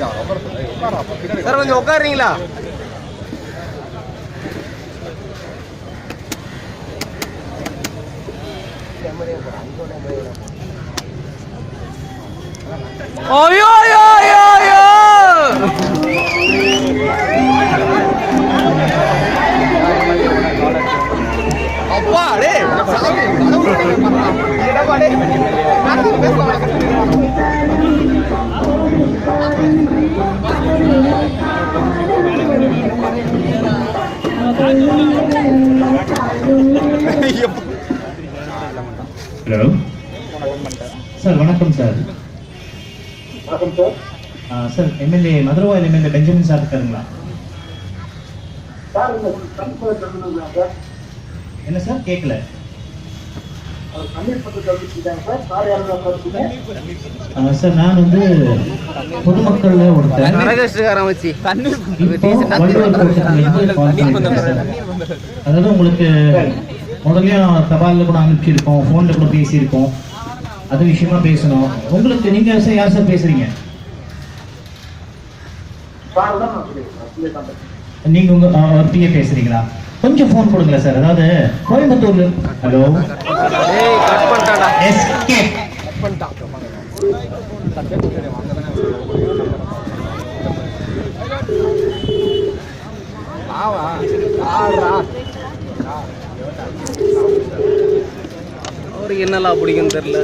Sir கொஞ்சம் உட்காருறீங்களா? ஐயோ ஐயோ ஐயோ ஐயோ அப்பா டே ஹலோ சார், வணக்கம் சார். வணக்கம் sir. Sir, MLA Maduravoyal MLA Benjamin sir இருக்காருங்களா? என்ன சார் கேட்கல? சார், நான் வந்து பொதுமக்கள்ல ஒருத்தர். அதாவது உங்களுக்கு முதல்ல தபாலில் கூட அனுப்பிச்சிருக்கோம், ஃபோனில் கூட பேசியிருக்கோம். அது விஷயமா பேசணும். உங்களுக்கு நீங்க யார் சார் பேசுறீங்க? நீங்க உங்க பிஏ பேசுறீங்களா? கொஞ்சம் ஃபோன் கொடுங்களா சார். அதாவது கோயம்புத்தூர்ல. ஹலோ, அவருக்கு என்னெல்லாம் பிடிக்குன்னு தெரியல.